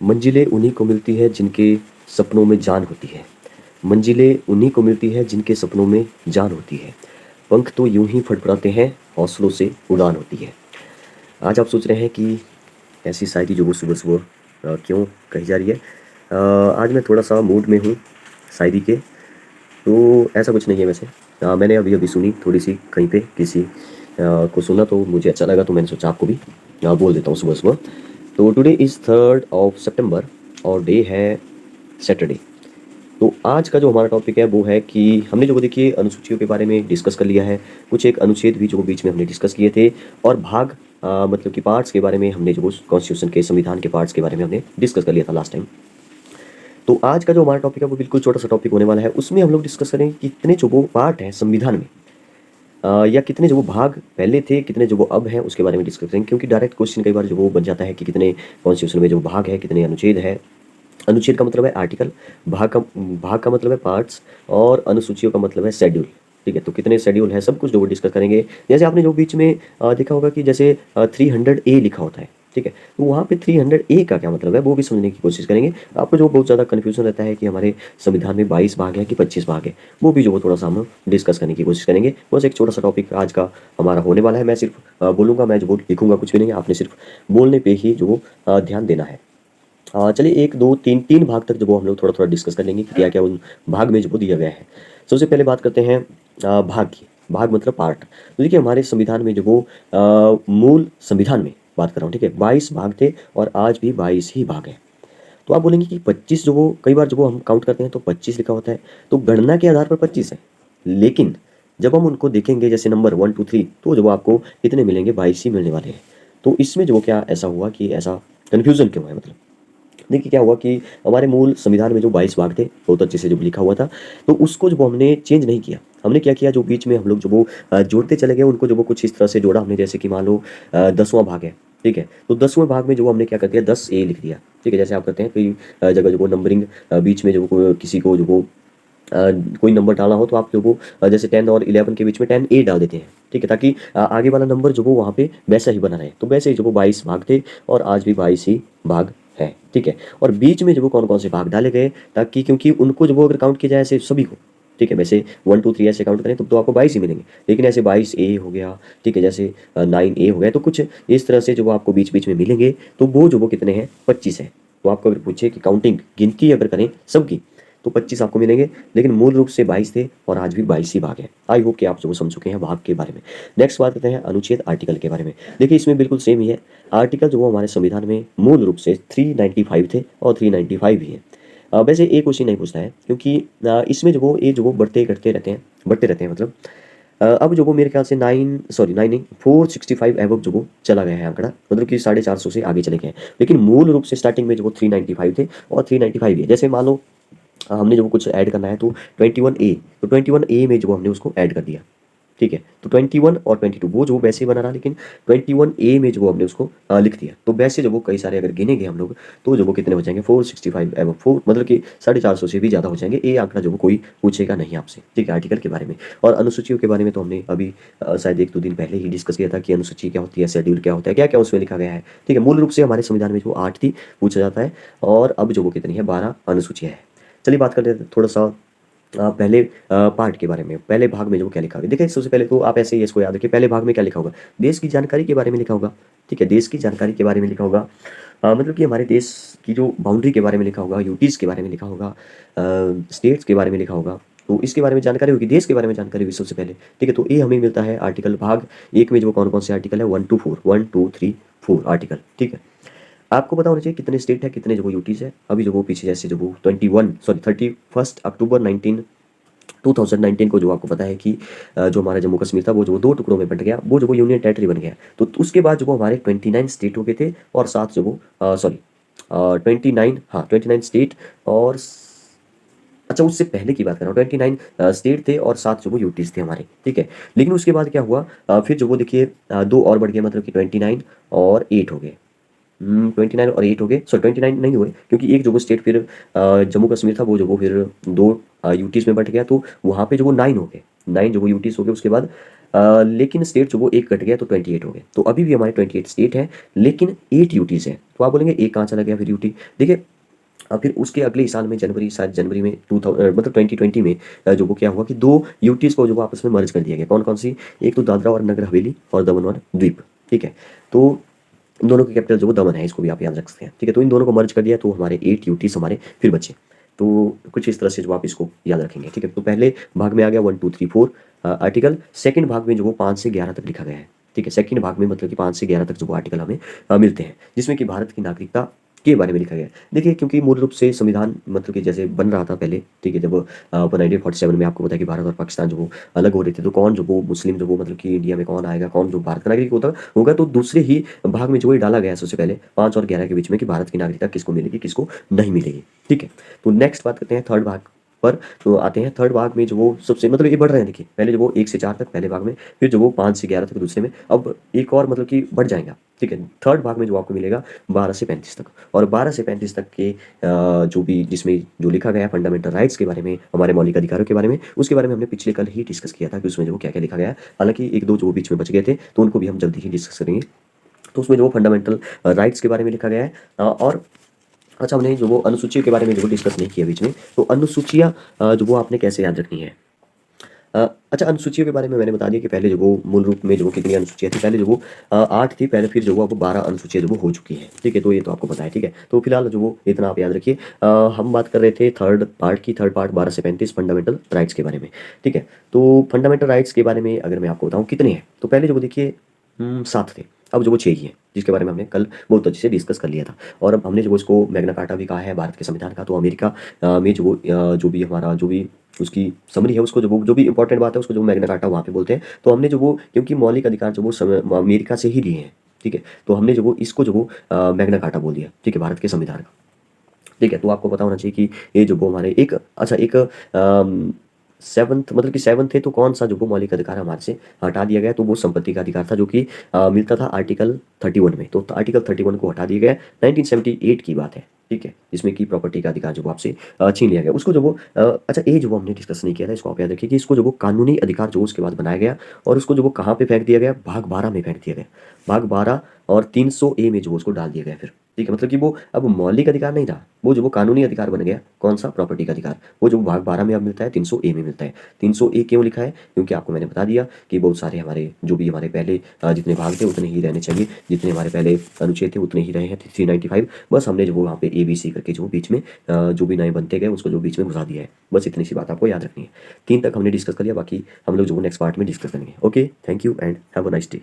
मंजिलें उन्हीं को मिलती है जिनके सपनों में जान होती है। मंजिलें उन्हीं को मिलती है जिनके सपनों में जान होती है। पंख तो यूं ही फड़फड़ाते हैं, हौसलों से उड़ान होती है। आज आप सोच रहे हैं कि ऐसी शायरी जो वो सुबह-सुबह क्यों कही जा रही है? आज मैं थोड़ा-सा मूड में हूँ शायरी के, तो ऐसा कुछ नहीं है वैसे। मैंने अभी-अभी सुनी थोड़ी-सी कहीं पे किसी को सुना तो मुझे अच्छा लगा तो मैंने सोचा आपको भी बोल देता हूँ सुबह-सुबह। तो टुडे इज़ 3rd ऑफ सितंबर और डे है सैटरडे। तो आज का जो हमारा टॉपिक है वो है कि हमने जो वो देखिए अनुसूचियों के बारे में डिस्कस कर लिया है। कुछ एक अनुच्छेद भी जो बीच में हमने डिस्कस किए थे और भाग मतलब कि पार्ट्स के बारे में हमने जो वो कॉन्स्टिट्यूशन के संविधान के पार्ट्स के बारे में हमने डिस्कस कर लिया था लास्ट टाइम। तो आज का जो हमारा टॉपिक है वो बिल्कुल छोटा-सा टॉपिक होने वाला है। उसमें हम लोग डिस्कस करेंगे कि कितने जो वो पार्ट हैं संविधान में या कितने जो वो भाग पहले थे, कितने जो वो अब हैं उसके बारे में डिस्कस करेंगे क्योंकि डायरेक्ट क्वेश्चन कई बार जो वो बन जाता है कि कितने कॉन्स्टिट्यूशन में जो भाग है, कितने अनुच्छेद है। अनुच्छेद का मतलब है आर्टिकल, भाग का मतलब है पार्ट्स और अनुसूचियों का मतलब है शेड्यूल। ठीक है? तो कितने शेड्यूल हैं सब कुछ जो वो डिस्कस करेंगे। जैसे आपने जो बीच में देखा होगा कि जैसे 300 ए लिखा होता है, ठीक है? तो वहाँ पे 300 ए का क्या मतलब है वो भी समझने की कोशिश करेंगे। आपको जो बहुत ज़्यादा कन्फ्यूज़न रहता है कि हमारे संविधान में 22 भाग हैं कि 25 भाग हैं, वो भी जो वो थोड़ा-सा हम डिस्कस करने की कोशिश करेंगे। बस एक छोटा-सा टॉपिक आज का हमारा होने वाला है। मैं सिर्फ़ बोलूँगा, मैं जो वो लिखूँगा कुछ भी नहीं, आपने सिर्फ़ बोलने पे ही जो वो ध्यान देना है। चलिए 1, 2, 3 3 भाग तक जो वो हम लोग थोड़ा-थोड़ा डिस्कस कर लेंगे कि क्या-क्या उन भाग में जो वो दिया गया है। सबसे पहले बात करते हैं भाग की। भाग मतलब पार्ट। तो देखिए हमारे संविधान में जो वो मूल संविधान में बात कर रहा हूँ, ठीक है? 22 भाग थे और आज भी 22 ही भाग हैं। तो आप बोलेंगे कि 25 जो वो कई बार जब वो हम काउंट करते हैं तो 25 लिखा होता है, तो गणना के आधार पर 25 है। लेकिन जब हम उनको देखेंगे जैसे नंबर 1, 2, 3 तो जो वो आपको कितने मिलेंगे? 22 ही मिलने वाले हैं। तो इसमें जो वो क्या ऐसा हुआ कि ऐसा कन्फ्यूज़न क्यों है मतलब? देखिए क्या हुआ कि हमारे मूल संविधान में जो 22 भाग थे, बहुत अच्छे से जो लिखा हुआ था, तो उसको जो वो हमने चेंज नहीं किया। हमने क्या किया जो बीच में हम लोग जो वो जोड़ते चले गए उनको जो वो कुछ इस तरह से जोड़ा हमने जैसे कि मान लो 10वां भाग है, ठीक है? तो 10वें भाग में जो वो हमने क्या कर दिया 10 ए लिख दिया, ठीक है? जैसे आप करते हैं कई जगह जो वो नंबरिंग बीच में जो वो किसी को जो वो कोई नंबर डालना हो तो आप जो वो जैसे 10 और 11 के बीच में 10 ए डाल देते हैं, ठीक है? ताकि आगे वाला नंबर जो वो वहाँ पे वैसा ही बना रहे। तो वैसे ही जो वो 22 भाग थे और आज भी 22 ही भाग हैं, ठीक है? और बीच में जो वो कौन-कौन से भाग डाले गए ताकि क्योंकि उनको जो वो अगर काउंट किया जाए ऐसे सभी को, ठीक है? वैसे 1, 2, 3 ऐसे काउंट करें तो आपको 22 ही मिलेंगे। लेकिन ऐसे 22 ए हो गया, ठीक है? जैसे 9 ए हो गया तो कुछ इस तरह से जो वो आपको बीच-बीच में मिलेंगे तो वो जो वो कितने हैं 25 हैं। तो आपको अगर पूछे कि काउंटिंग गिनती अगर करें सबकी तो 25 आपको मिलेंगे, लेकिन मूल रूप से 22 थे और आज भी 22 ही भाग हैं। आई होप कि आप जो समझ चुके हैं भाग के बारे में। नेक्स्ट बात करते हैं अनुच्छेद आर्टिकल के बारे में। देखिए इसमें बिल्कुल सेम ही है। आर्टिकल जो वो हमारे संविधान में मूल रूप से 395 थे और 395 ही हैं। वैसे एक क्वेश्चन नहीं पूछता है क्योंकि इसमें जो वो बढ़ते रहते हैं मतलब अब जो वो मेरे ख्याल से 9 नहीं 465 एबव जो वो चला गया है आंकड़ा मतलब कि 450 से आगे चले गए हैं। लेकिन मूल रूप से स्टार्टिंग में जो वो 395 थे और 395 ही है। जैसे मान लो हमने जो कुछ ऐड करना है तो 21 ए तो 21 ए में जो हमने उसको ऐड कर दिया, ठीक है? तो 21 और 22 वो जो वैसे ही बना रहा लेकिन 21 ए में जो हमने उसको लिख दिया। तो वैसे जो वो कई सारे अगर गिनेंगे हम लोग तो जो वो कितने हो जाएंगे 465 एबव 4 मतलब कि 450 से भी ज़्यादा हो जाएंगे। ए आंकड़ा जो वो कोई पूछेगा नहीं आपसे, ठीक है? आर्टिकल के बारे में और अनुसूचियों के बारे में तो हमने अभी शायद 1-2 दिन पहले ही डिस्कस किया था कि अनुसूची क्या होती है, शेड्यूल क्या होता है, क्या क्या उसमें लिखा गया है, ठीक है? मूल रूप से हमारे संविधान में जो 8 थी पूछा जाता है और अब जो वो कितनी है 12 अनुसूचियाँ हैं। चलिए बात कर लेते हैं थोड़ा-सा पहले पार्ट के बारे में, पहले भाग में जो क्या लिखा हुआ है। देखिए सबसे पहले तो आप ऐसे ही इसको याद रखिए, पहले भाग में क्या लिखा होगा? देश की जानकारी के बारे में लिखा होगा, ठीक है? देश की जानकारी के बारे में लिखा होगा। मतलब कि हमारे देश की जो बाउंड्री के बारे में लिखा होगा, यूटीज़ के बारे में लिखा होगा, स्टेट्स के बारे में लिखा होगा। तो इसके बारे में जानकारी होगी, देश के बारे में जानकारी होगी सबसे पहले, ठीक है? तो ये हमें मिलता है आर्टिकल भाग 1 में जो कौन-कौन से आर्टिकल है 1 टू 4 1, 2, 3, 4 आर्टिकल, ठीक है? आपको पता होना चाहिए कितने स्टेट है, कितने जो वो यूटीज़ है। अभी जो वो पीछे जैसे जो वो 31 अक्टूबर 2019 को जो आपको पता है कि जो हमारा जम्मू कश्मीर था वो जो 2 टुकड़ों में बँट गया, वो जो वो यूनियन टेरिटरी बन गया। तो उसके बाद जो वो हमारे 29 स्टेट हो गए थे और 7 जो वो 29 स्टेट और अच्छा उससे पहले की बात कर रहा हूँ 29 स्टेट थे और 7 जो वो यूटीज़ थे हमारे, ठीक है? लेकिन उसके बाद क्या हुआ फिर जो वो देखिए 2 और बढ़ गए मतलब कि 29 और 8 हो गए। 29 और 8 हो गए, सॉरी 29 नहीं हुए क्योंकि एक जो वो स्टेट फिर जम्मू कश्मीर था वो जो वो फिर 2 यूटीज़ में बँट गया तो वहाँ पे जो वो 9 हो गए, 9 जो वो यूटीज़ हो गए उसके बाद लेकिन स्टेट जो वो 1 कट गया तो 28 हो गए। तो अभी भी हमारे 28 स्टेट हैं लेकिन 8 यूटीज़ हैं। तो आप बोलेंगे एक कहाँ चला गया फिर यूटी। देखिए फिर उसके अगले ही साल में जनवरी, शायद जनवरी में 2000 मतलब 2020 में जो वो क्या हुआ कि दो यूटीज़ को जो वो आपस में मर्ज कर दिया गया। कौन कौन सी? एक तो दादरा और नगर हवेली और दमन और द्वीप, ठीक है। तो इन दोनों की कैपिटल जो वो दमन है, इसको भी आप याद रख सकते हैं, ठीक है। तो इन दोनों को मर्ज कर दिया तो हमारे 8 यूटीज़ हमारे फिर बचे। तो कुछ इस तरह से जो आप इसको याद रखेंगे, ठीक है। तो पहले भाग में आ गया 1 2 3 4 आर्टिकल। सेकंड भाग में जो वो 5 से 11 तक लिखा गया है, ठीक है। सेकंड भाग में मतलब कि 5 से 11 तक जो वो आर्टिकल हमें मिलते हैं, जिसमें कि भारत की नागरिकता के बारे में लिखा गया है। देखिए क्योंकि मूल रूप से संविधान मतलब कि जैसे बन रहा था पहले, ठीक है, जब 1947 में आपको पता है कि भारत और पाकिस्तान जो वो अलग हो रहे थे, तो कौन जो वो मुस्लिम जो वो मतलब कि इंडिया में कौन आएगा, कौन जो भारत का नागरिक होगा, तो दूसरे ही भाग में जो ये डाला गया है सबसे पहले 5 और 11 के बीच में कि भारत की नागरिकता किसको मिलेगी, किसको नहीं मिलेगी, ठीक है। तो नेक्स्ट बात करते हैं थर्ड भाग पर। तो आते हैं थर्ड भाग में जो वो सबसे मतलब ये बढ़ रहे हैं, देखिए पहले जो वो 1 से 4 तक पहले भाग में, फिर जो वो 5 से 11 तक दूसरे में, अब एक और मतलब कि बढ़ जाएगा, ठीक है। थर्ड भाग में जो आपको मिलेगा 12 से 35 तक, और 12 से 35 तक के जो भी जिसमें जो लिखा गया है फंडामेंटल राइट्स के बारे में, हमारे मौलिक अधिकारों के बारे में, उसके बारे में हमने पिछले कल ही डिस्कस किया था कि उसमें जो क्या क्या लिखा गया है। हालांकि एक दो जो बीच में बच गए थे तो उनको भी हम जल्दी ही डिस्कस करेंगे। तो उसमें जो वो फंडामेंटल राइट्स के बारे में लिखा गया है और अच्छा, हमने जो वो अनुसूचियों के बारे में जो वो डिस्कस नहीं किया बीच में। तो अनुसूचियाँ जो वो आपने कैसे याद रखनी है। अच्छा, अनुसूचियों के बारे में मैंने बता दिया कि पहले जो वो मूल रूप में जो वो कितनी अनुसूचियाँ थी, पहले जो वो 8 थी पहले, फिर जो वो अब 12 अनुसूचियाँ जो वो हो चुकी हैं, ठीक है। तो ये तो आपको पता है, ठीक है। तो फिलहाल जो वो इतना आप याद रखिए। हम बात कर रहे थे थर्ड पार्ट 12 से 35 फंडामेंटल राइट्स के बारे में, ठीक है। तो फंडामेंटल राइट्स के बारे में अगर मैं आपको बताऊँ कितने हैं, तो पहले जो वो देखिए 7 थे, अब जो वो 6 ही हैं, जिसके बारे में हमने कल बहुत अच्छे से डिस्कस कर लिया था। और अब हमने जो वो इसको मैग्ना कार्टा भी कहा है भारत के संविधान का। तो अमेरिका में जो वो जो भी हमारा जो भी उसकी समरी है, उसको जो भी इंपॉर्टेंट बात है उसको जो मैग्ना कार्टा वहाँ पे बोलते हैं। तो हमने जो वो क्योंकि मौलिक अधिकार जो वो अमेरिका से ही लिए हैं, ठीक है। तो हमने जो वो इसको जो वो मैग्ना कार्टा बोल दिया, ठीक है, भारत के संविधान का, ठीक है। तो आपको पता होना चाहिए कि ये जो वो हमारे एक अच्छा एक सेवन्थ मतलब कि सेवन्थ थे, तो कौन सा जो वो मौलिक अधिकार हमारे से हटा दिया गया, तो वो संपत्ति का अधिकार था जो कि मिलता था आर्टिकल 31 में। तो आर्टिकल 31 को हटा दिया गया 1978 की बात है, ठीक है, जिसमें कि प्रॉपर्टी का अधिकार जो वो आपसे छीन लिया गया। उसको जो वो अच्छा ये जो वो हमने डिस्कस नहीं किया था, इसको आप याद रखिए कि इसको जो वो कानूनी अधिकार जो उसके बाद बनाया गया, और उसको जो वो कहाँ पे फेंक दिया गया, भाग 12 में फेंक दिया गया। भाग 12 और 300A में जो उसको डाल दिया गया फिर, ठीक है। मतलब कि वो अब मौलिक अधिकार नहीं रहा, वो जो वो कानूनी अधिकार बन गया। कौन सा? प्रॉपर्टी का अधिकार। वो जो भाग 12 में अब मिलता है, 300A में मिलता है। 300A क्यों लिखा है? क्योंकि आपको मैंने बता दिया कि बहुत सारे हमारे जो भी हमारे पहले जितने भाग थे उतने ही रहने चाहिए, जितने हमारे पहले अनुच्छेद थे उतने ही रहे हैं 395। बस हमने जो वो वहाँ पे ABC करके जो बीच में जो भी नए बनते गए उसको जो बीच में घुसा दिया है। बस इतनी सी बात आपको याद रखनी है। 3 तक हमने डिस्कस कर लिया, बाकी हम लोग जो नेक्स्ट पार्ट में डिस्कस करेंगे। Okay, thank you and have a nice day.